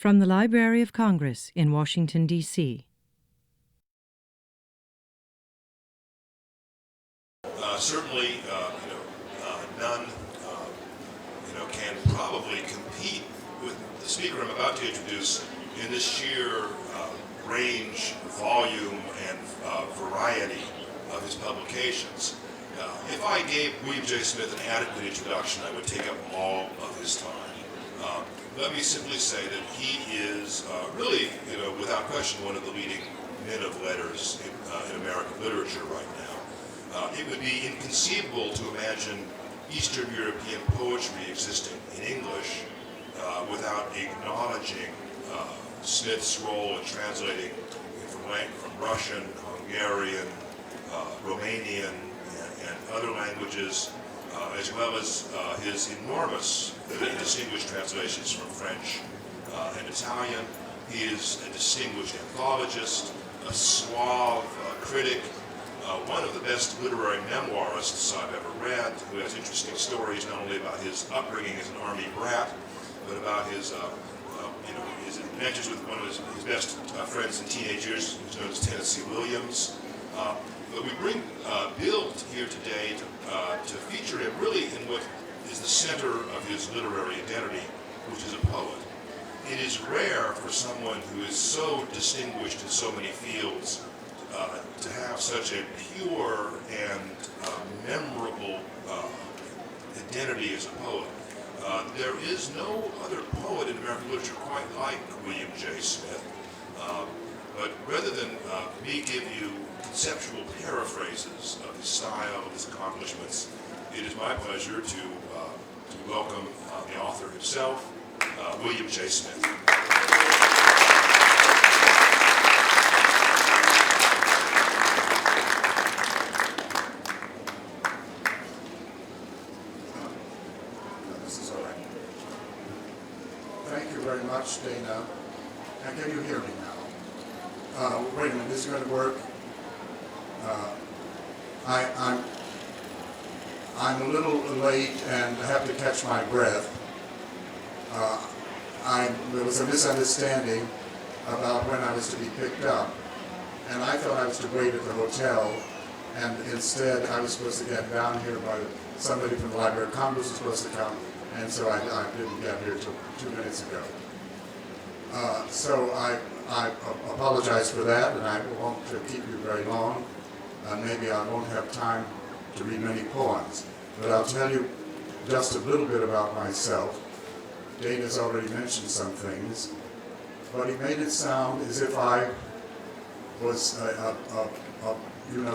From the Library of Congress in Washington, D.C. Certainly, none, can probably compete with the speaker I'm about to introduce in the sheer range, volume, and variety of his publications. If I gave William J. Smith an adequate introduction, I would take up all of his time. Let me simply say that he is really, without question, one of the leading men of letters in American literature right now. It would be inconceivable to imagine Eastern European poetry existing in English without acknowledging Smith's role in translating from Russian, Hungarian, Romanian, and other languages, as well as his enormous distinguished translations from French and Italian. He is a distinguished anthologist, a suave critic, one of the best literary memoirists I've ever read, who has interesting stories not only about his upbringing as an army brat, but about his his adventures with one of his best friends in teenage years, who's known as Tennessee Williams. But we bring Bill here today to feature him really in what is the center of his literary identity, which is a poet. It is rare for someone who is so distinguished in so many fields to have such a pure and memorable identity as a poet. There is no other poet in American literature quite like William J. Smith. But rather than me give you conceptual paraphrases of his style, of his accomplishments, it is my pleasure to welcome the author himself, William J. Smith. Very much, Dana. And can you hear me now? Wait a minute, this is going to work. I'm a little late and I have to catch my breath. There was a misunderstanding about when I was to be picked up, and I thought I was to wait at the hotel, and instead I was supposed to get down here by somebody from the Library of Congress was supposed to come. And so I didn't get here till 2 minutes ago. So I apologize for that, and I won't keep you very long. Maybe I won't have time to read many poems, but I'll tell you just a little bit about myself. Dana's already mentioned some things, but he made it sound as if I was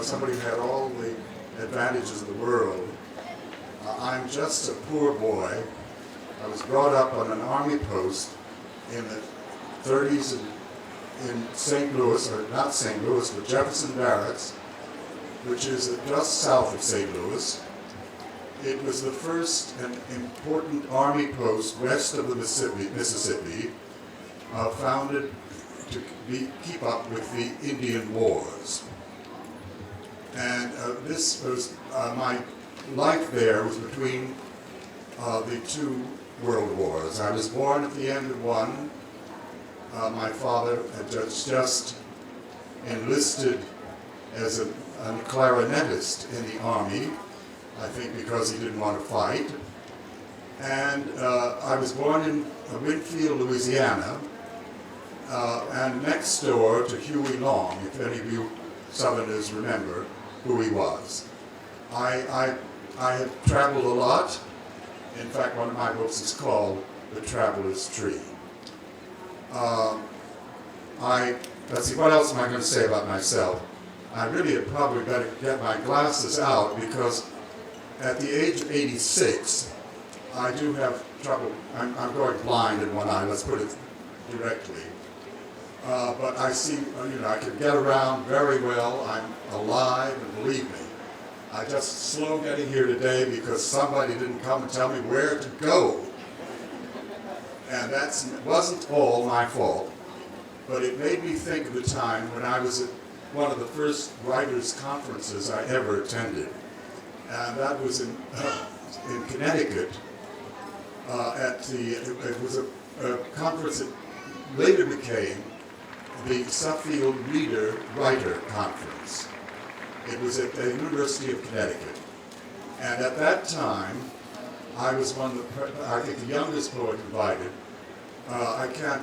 somebody who had all the advantages of the world. I'm just a poor boy. I was brought up on an army post in the 30s in St. Louis, or not St. Louis, but Jefferson Barracks, which is just south of St. Louis. It was the first and important army post west of the Mississippi, founded to keep up with the Indian Wars. And this was my life there was between the two world wars. I was born at the end of one. My father had just enlisted as a clarinetist in the army, I think because he didn't want to fight. And I was born in Winfield, Louisiana, and next door to Huey Long, if any of you Southerners remember who he was. I have traveled a lot. In fact, one of my books is called The Traveler's Tree. Let's see, what else am I going to say about myself? I really had probably better get my glasses out because at the age of 86, I do have trouble. I'm going blind in one eye, let's put it directly. But I see, I can get around very well. I'm alive, and believe me, I just slow getting here today because somebody didn't come and tell me where to go. And that wasn't all my fault, but it made me think of the time when I was at one of the first writers' conferences I ever attended. And that was in Connecticut. It was a conference that later became the Suffield Reader-Writer Conference. It was at the University of Connecticut. And at that time, I was I think the youngest poet invited. I can't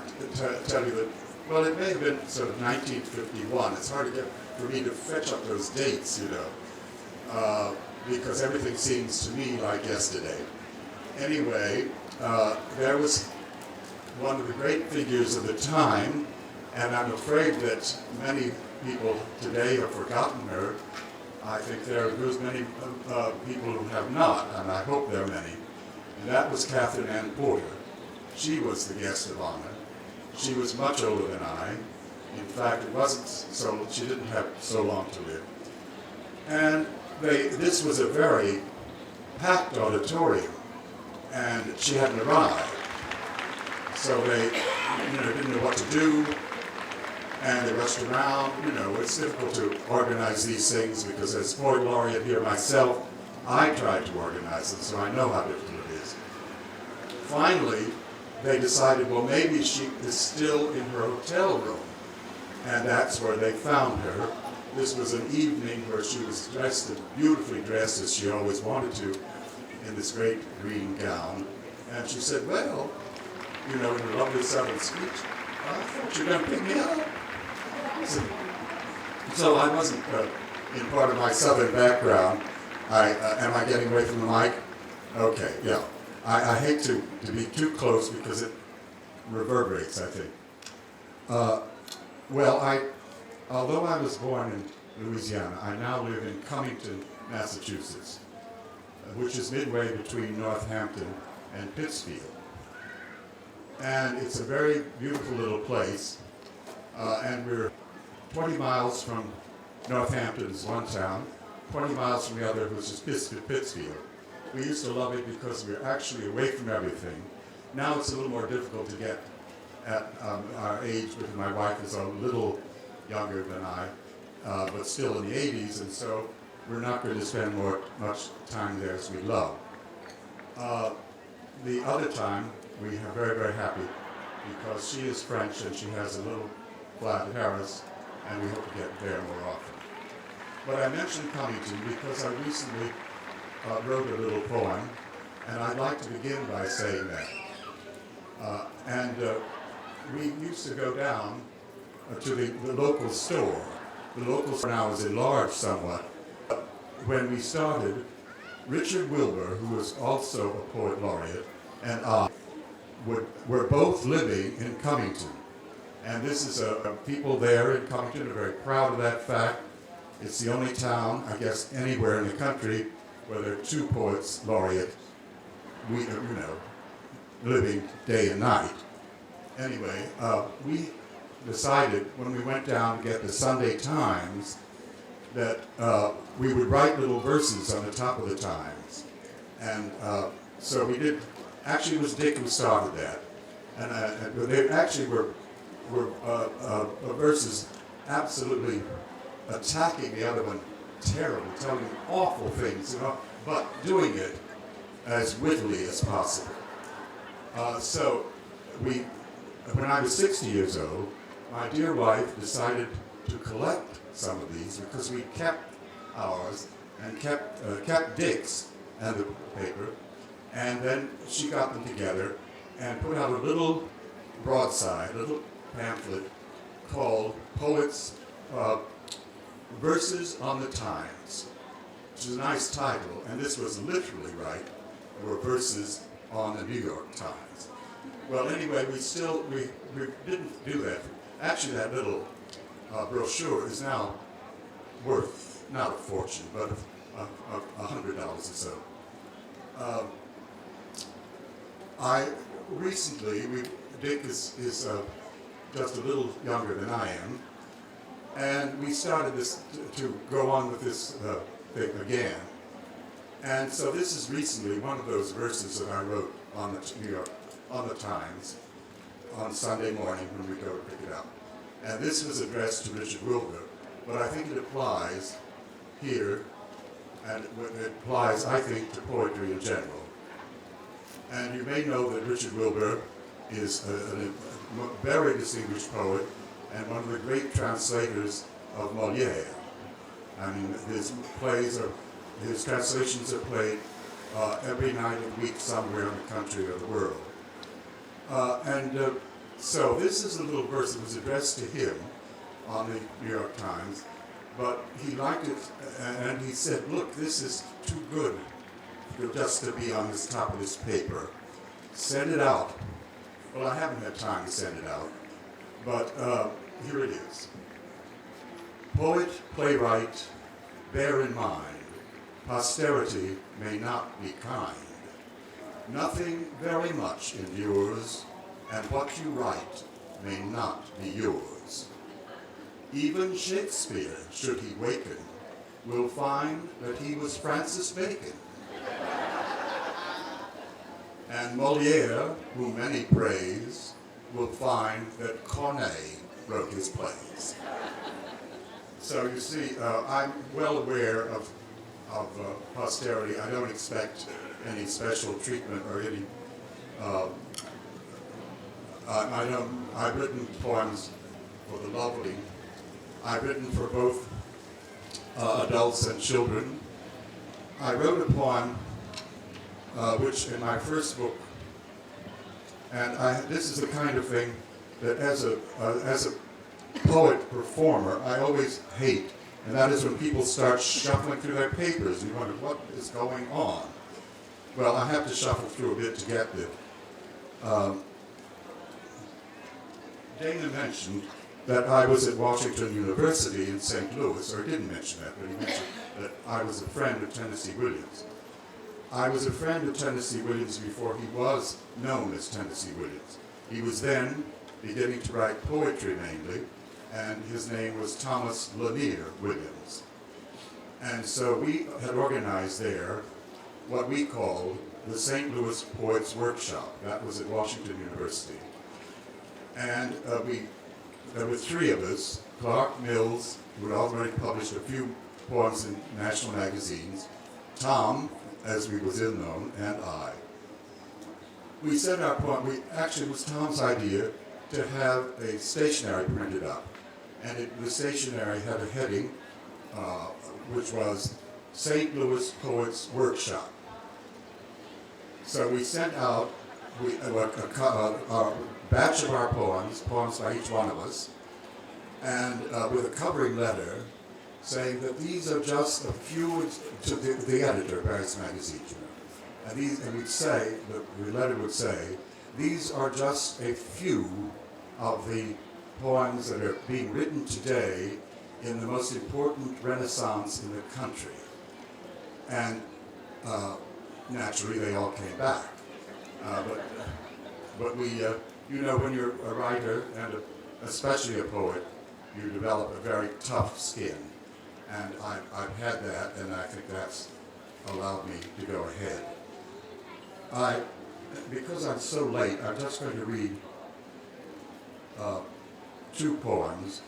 tell you that, well, it may have been sort of 1951. It's hard to get for me to fetch up those dates, you know, because everything seems to me like yesterday. Anyway, there was one of the great figures of the time, and I'm afraid that many people today have forgotten her. I think there's many people who have not, and I hope there are many. And that was Catherine Ann Porter. She was the guest of honor. She was much older than I. In fact, it wasn't so, she didn't have so long to live. And this was a very packed auditorium, and she hadn't arrived. So they didn't know what to do, and they rushed around. You know, it's difficult to organize these things because as Poet Laureate here myself, I tried to organize them, so I know how difficult it is. Finally, they decided, well, maybe she is still in her hotel room, and that's where they found her. This was an evening where she was beautifully dressed as she always wanted to, in this great green gown. And she said, well, you know, in a lovely southern speech, I thought you were going to pick me up. So I wasn't, in part of my southern background, am I getting away from the mic? Okay, yeah. I hate to be too close because it reverberates, I think. Although I was born in Louisiana, I now live in Cummington, Massachusetts, which is midway between Northampton and Pittsfield. And it's a very beautiful little place, and we're 20 miles from Northampton is one town, 20 miles from the other, which is Pittsfield. We used to love it because we're actually away from everything. Now it's a little more difficult to get at our age, because my wife is a little younger than I, but still in the 80s, and so we're not going to spend much time there as we love. The other time, we are very, very happy because she is French and she has a little flat in Paris, and we hope to get there more often. But I mentioned Cummington because I recently wrote a little poem, and I'd like to begin by saying that. We used to go down to the local store. The local store now is enlarged somewhat. When we started, Richard Wilbur, who was also a poet laureate, and I were both living in Cummington. And this is people there in Cummington are very proud of that fact. It's the only town, I guess, anywhere in the country where there are two poets laureate, living day and night. Anyway, we decided when we went down to get the Sunday Times that we would write little verses on the top of the Times. And so we did. Actually, it was Dick who started that. And they actually were verses absolutely attacking the other one terribly, telling awful things, but doing it as wittily as possible. So when I was 60 years old, my dear wife decided to collect some of these because we kept ours and kept Dick's and the paper, and then she got them together and put out a little broadside, a little pamphlet called Poets Verses on the Times, which is a nice title, and this was literally right, were verses on the New York Times. Well, anyway, we didn't do that. Actually, that little brochure is now worth, not a fortune, but $100 or so. Dick is just a little younger than I am, and we started this to go on with this thing again. And so this is recently one of those verses that I wrote on the Times on Sunday morning when we go to pick it up. And this was addressed to Richard Wilbur, but I think it applies here, and it applies, I think, to poetry in general. And you may know that Richard Wilbur is a very distinguished poet and one of the great translators of Moliere. I mean, his translations are played every night of the week somewhere in the country or the world. So this is a little verse that was addressed to him on the New York Times, but he liked it, and he said, look, this is too good just to be on this top of this paper. Send it out. Well, I haven't had time to send it out, but here it is. Poet, playwright, bear in mind, posterity may not be kind. Nothing very much endures, and what you write may not be yours. Even Shakespeare, should he waken, will find that he was Francis Bacon. And Moliere, whom many praise, will find that Corneille wrote his plays. So you see, I'm well aware of posterity. I don't expect any special treatment or any. I've written poems for the lovely. I've written for both adults and children. I wrote a poem which in my first book, and this is the kind of thing that as a poet performer I always hate, and that is when people start shuffling through their papers and you wonder what is going on. Well, I have to shuffle through a bit to get there. Dana mentioned that I was at Washington University in St. Louis, or he didn't mention that, but he mentioned that I was a friend of Tennessee Williams. I was a friend of Tennessee Williams before he was known as Tennessee Williams. He was then beginning to write poetry mainly, and his name was Thomas Lanier Williams. And so we had organized there what we called the St. Louis Poets Workshop. That was at Washington University. And there were three of us, Clark Mills, who had already published a few poems in national magazines, Tom, as we was ill known, and I. We said our poem, actually it was Tom's idea to have a stationery printed up. And the stationery had a heading, which was St. Louis Poets Workshop. So we sent out a batch of our poems by each one of us, and with a covering letter saying that these are just a few, to the editor of various magazines, and we'd say, the letter would say, these are just a few of the poems that are being written today in the most important Renaissance in the country. And naturally, they all came back. But we, you know, when you're a writer, and especially a poet, you develop a very tough skin. And I've had that, and I think that's allowed me to go ahead. Because I'm so late, I'm just going to read two poems,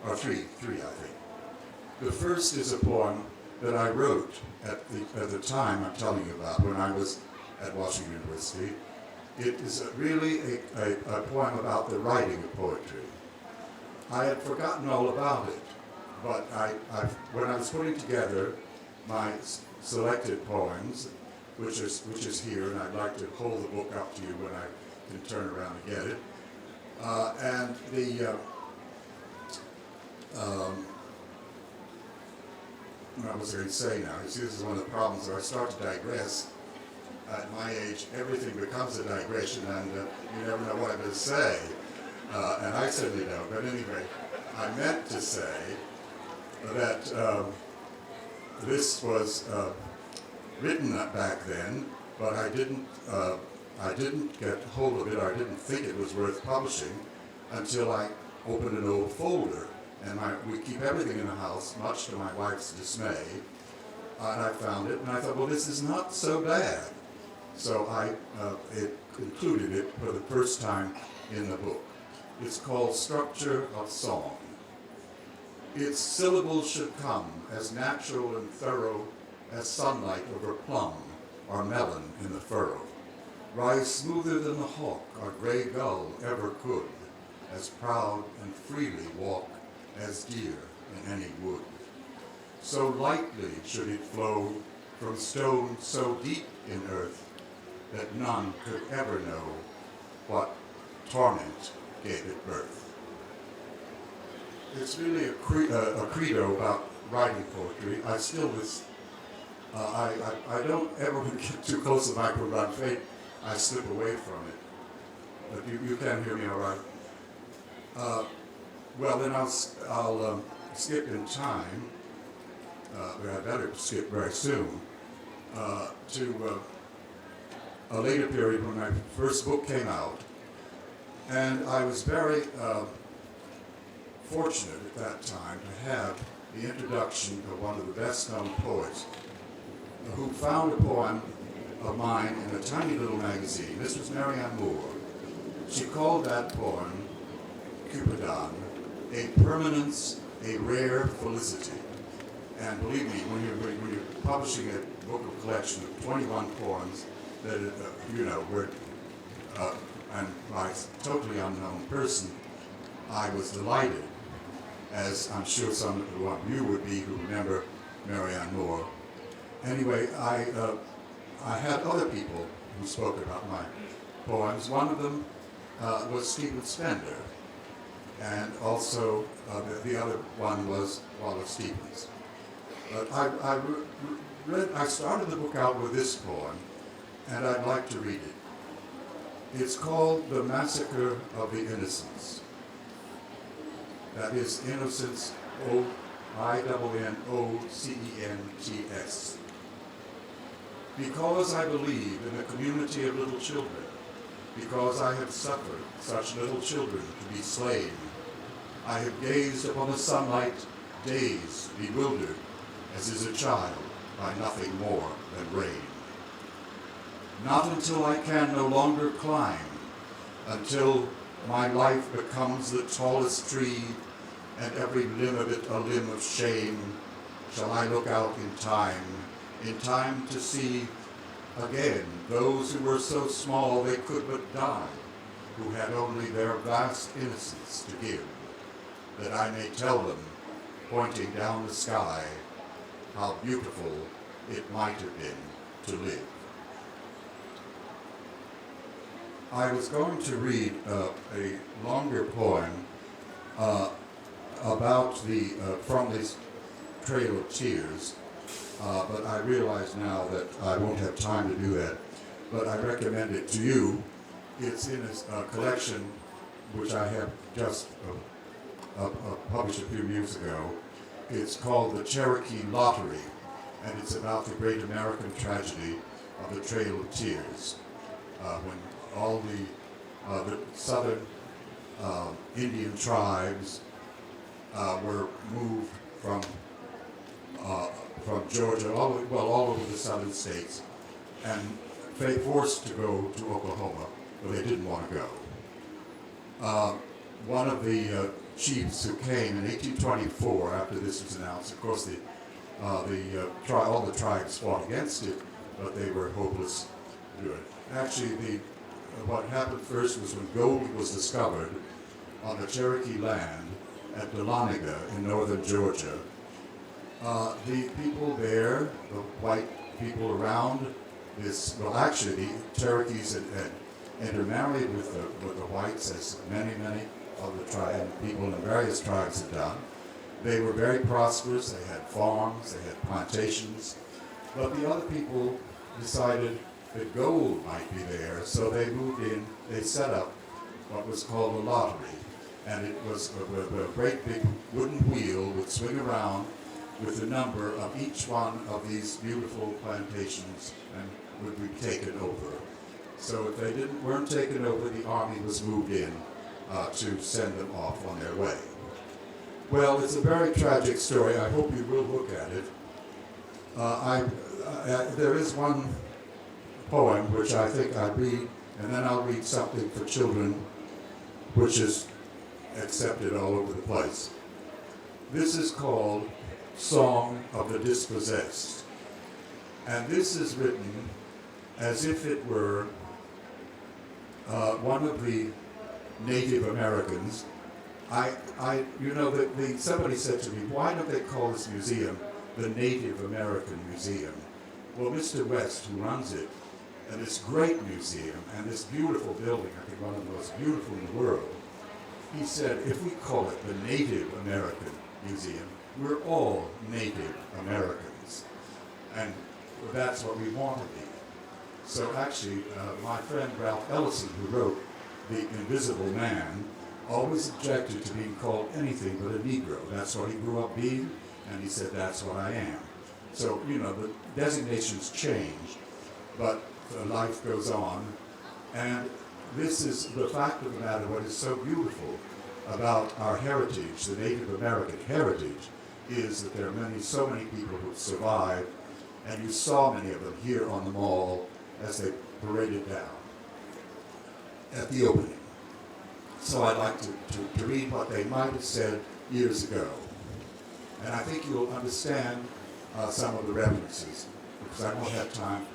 or three, I think. The first is a poem that I wrote at the time I'm telling you about, when I was at Washington University. It is really a poem about the writing of poetry. I had forgotten all about it, but when I was putting together my selected poems, which is here, and I'd like to hold the book up to you when I can turn around and get it. And what was I going to say now? You see, this is one of the problems where I start to digress. At my age, everything becomes a digression, and you never know what I'm going to say. And I certainly don't. But anyway, I meant to say that this was written back then, but I didn't get hold of it, or I didn't think it was worth publishing until I opened an old folder. And we keep everything in the house, much to my wife's dismay. And I found it, and I thought, well, this is not so bad. So I included it for the first time in the book. It's called Structure of Song. Its syllables should come as natural and thorough as sunlight over plum or melon in the furrow. rise smoother than the hawk or gray gull ever could, as proud and freely walk as deer in any wood. So lightly should it flow from stone so deep in earth that none could ever know what torment gave it birth. It's really a credo about writing poetry. I still I don't ever get too close to the microphone, but I'm afraid I slip away from it. But you can hear me all right. Well, then I'll skip in time, but I better skip very soon, to a later period when my first book came out. And I was very fortunate at that time to have the introduction of one of the best-known poets who found a poem of mine in a tiny little magazine. This was Marianne Moore. She called that poem, Cupidon, a permanence, a rare felicity. And believe me, when you're publishing a book of collection of 21 poems that were and by a totally unknown person, I was delighted, as I'm sure some of you would be who remember Marianne Moore. Anyway, I had other people who spoke about my poems. One of them was Stephen Spender, and also the other one was Wallace Stevens. But I started the book out with this poem, and I'd like to read it. It's called The Massacre of the Innocents. That is Innocents, I-N-N-O-C-E-N-T-S. Because I believe in a community of little children, because I have suffered such little children to be slain, I have gazed upon the sunlight, dazed, bewildered, as is a child by nothing more than rain. Not until I can no longer climb, until my life becomes the tallest tree, and every limb of it a limb of shame, shall I look out in time to see again those who were so small they could but die, who had only their vast innocence to give, that I may tell them, pointing down the sky, how beautiful it might have been to live. I was going to read a longer poem about from this Trail of Tears, but I realize now that I won't have time to do that. But I recommend it to you. It's in a collection which I have just published a few years ago. It's called the Cherokee Lottery, and it's about the great American tragedy of the Trail of Tears, when all the southern Indian tribes were moved from Georgia all over the southern states and forced to go to Oklahoma, but they didn't want to go. One of the chiefs who came in 1824, after this was announced, of course all the tribes fought against it, but they were hopeless to do it. Actually, what happened first was when gold was discovered on the Cherokee land at Dahlonega in northern Georgia. The people there, the white people around this, well, actually the Cherokees had intermarried with the whites, as many of the people in various tribes had done. They were very prosperous. They had farms, they had plantations, but the other people decided that gold might be there, so they moved in. They set up what was called a lottery, and it was a great big wooden wheel would swing around with the number of each one of these beautiful plantations and would be taken over. So if they weren't taken over, the army was moved in to send them off on their way. Well, it's a very tragic story. I hope you will look at it. There is one poem which I think I'll read, and then I'll read something for children, which is accepted all over the place. This is called Song of the Dispossessed, and this is written as if it were one of the Native Americans, somebody said to me, why don't they call this museum the Native American Museum? Well, Mr. West, who runs it, and this great museum, and this beautiful building, I think one of the most beautiful in the world, he said, if we call it the Native American Museum, we're all Native Americans. And that's what we want to be. So actually, my friend Ralph Ellison, who wrote The Invisible Man, always objected to being called anything but a Negro. That's what he grew up being, and he said, that's what I am. So, the designations change, but life goes on. And this is the fact of the matter, what is so beautiful about our heritage, the Native American heritage, is that there are so many people who survived, and you saw many of them here on the mall as they paraded down at the opening. So I'd like to read what they might have said years ago. And I think you'll understand some of the references, because I won't have time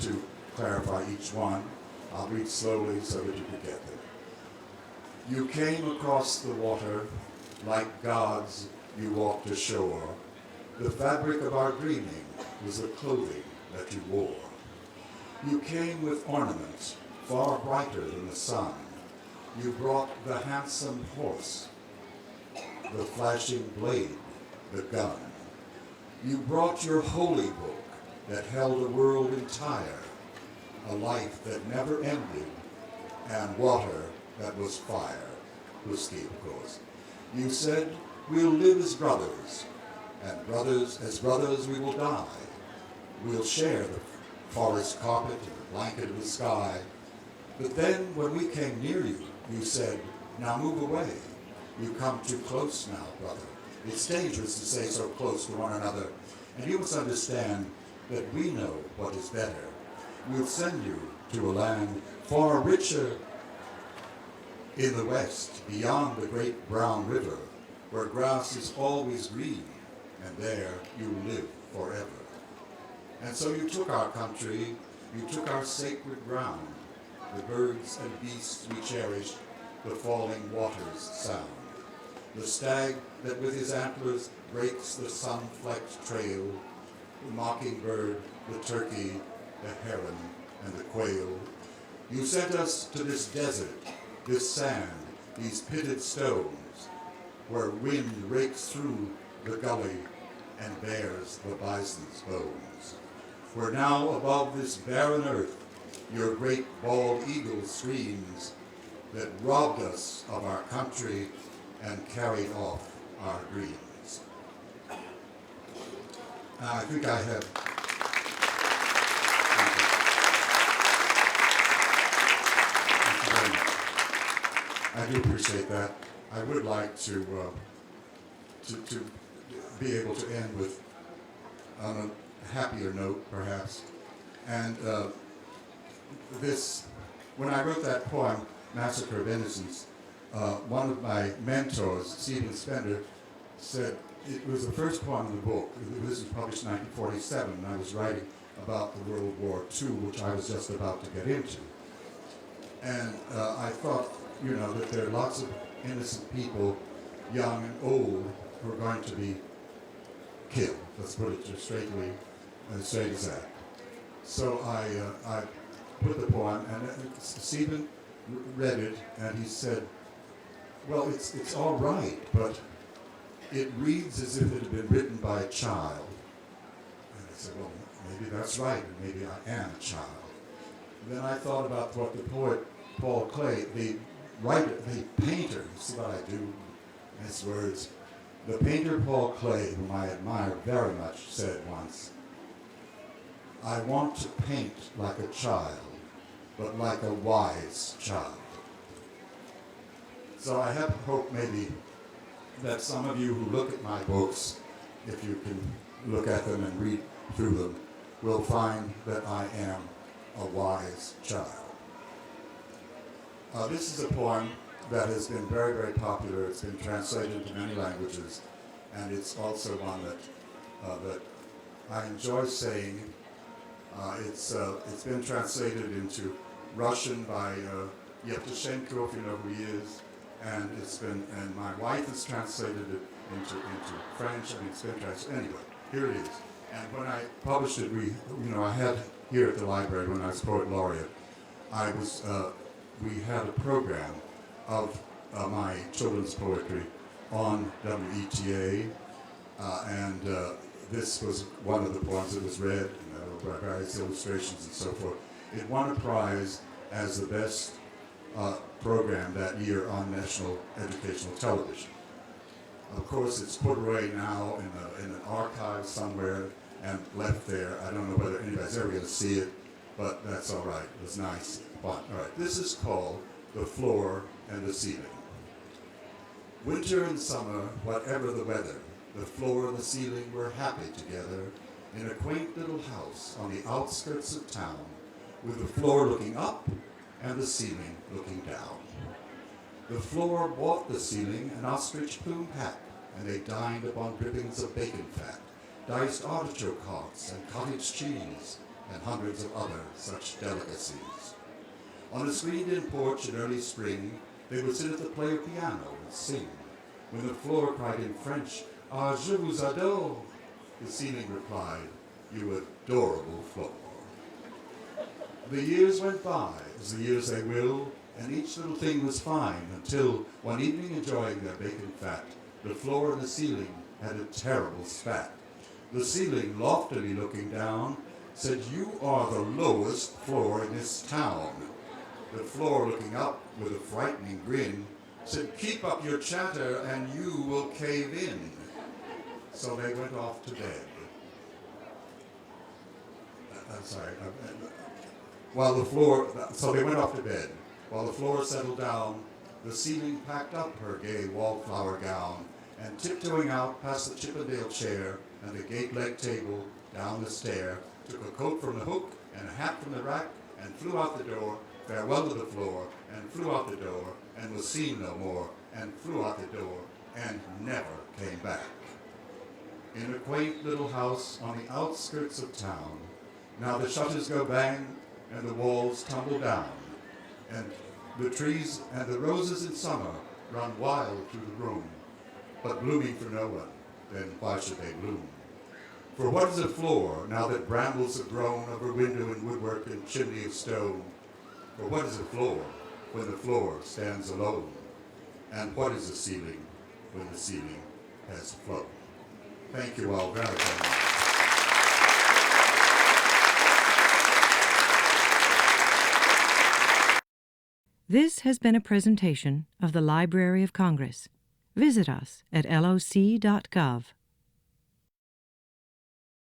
to clarify each one. I'll read slowly so that you can get them. You came across the water like gods, you walked ashore. The fabric of our dreaming was the clothing that you wore. You came with ornaments far brighter than the sun. You brought the handsome horse, the flashing blade, the gun. You brought your holy book that held a world entire, a life that never ended, and water that was fire, whiskey, of course. You said, we'll live as brothers, and as brothers we will die. We'll share the forest carpet and the blanket of the sky. But then when we came near you, you said, now move away. You come too close now, brother. It's dangerous to stay so close to one another. And you must understand that we know what is better. We'll send you to a land far richer in the west, beyond the great brown river, where grass is always green, and there you live forever. And so you took our country, you took our sacred ground, the birds and beasts we cherished, the falling waters sound. The stag that with his antlers breaks the sun-flecked trail, the mockingbird, the turkey, the heron, and the quail. You sent us to this desert, this sand, these pitted stones, where wind rakes through the gully and bears the bison's bones. Where now above this barren earth, your great bald eagle screams that robbed us of our country and carried off our dreams. I think I have. I do appreciate that. I would like to be able to end with on a happier note, perhaps. And when I wrote that poem, Massacre of Innocence, one of my mentors, Stephen Spender, said it was the first poem in the book. This was published in 1947, and I was writing about the World War II, which I was just about to get into. And I thought, that there are lots of innocent people, young and old, who are going to be killed. Let's put it just straight as that. So I put the poem, and Stephen read it, and he said, well, it's all right, but it reads as if it had been written by a child. And I said, well, maybe that's right, and maybe I am a child. And then I thought about what the poet Paul Clay, the painter, you see what I do in his words, the painter Paul Clay, whom I admire very much, said once, I want to paint like a child, but like a wise child. So I have hope maybe that some of you who look at my books, if you can look at them and read through them, will find that I am a wise child. This is a poem that has been very, very popular. It's been translated into many languages, and it's also one that I enjoy saying. It's been translated into Russian by Yevtushenko, if you know who he is, and and my wife has translated it into French. I mean, it's been translated. Anyway, here it is. And when I published it, I had here at the library when I was Poet Laureate, we had a program of my children's poetry on WETA, and this was one of the poems that was read, by various illustrations and so forth. It won a prize as the best program that year on national educational television. Of course, it's put away now in an archive somewhere and left there. I don't know whether anybody's ever going to see it, but that's all right. It was nice. Fun. All right, this is called The Floor and the Ceiling. Winter and summer, whatever the weather, the floor and the ceiling were happy together in a quaint little house on the outskirts of town, with the floor looking up and the ceiling looking down. The floor bought the ceiling an ostrich plume hat, and they dined upon drippings of bacon fat, diced artichoke hearts and cottage cheese, and hundreds of other such delicacies. On a screened-in porch in early spring, they would sit at the player piano and sing. When the floor cried in French, "Ah, je vous adore," the ceiling replied, "You adorable floor." The years went by, as the years they will, and each little thing was fine, until one evening, enjoying their bacon fat, the floor and the ceiling had a terrible spat. The ceiling, loftily looking down, said, "You are the lowest floor in this town." The floor, looking up with a frightening grin, said, "Keep up your chatter and you will cave in." So they went off to bed. So they went off to bed. While the floor settled down, the ceiling packed up her gay wallflower gown, and tiptoeing out past the Chippendale chair and the gate-leg table, down the stair, took a coat from the hook and a hat from the rack, and flew out the door, farewell to the floor, and flew out the door, and was seen no more, and flew out the door, and never came back. In a quaint little house on the outskirts of town, now the shutters go bang, and the walls tumble down, and the trees and the roses in summer run wild through the room, but blooming for no one, then why should they bloom? For what is a floor, now that brambles have grown over window and woodwork and chimney of stone? For what is a floor, when the floor stands alone? And what is a ceiling, when the ceiling has flown? Thank you all very, very much. This has been a presentation of the Library of Congress. Visit us at loc.gov.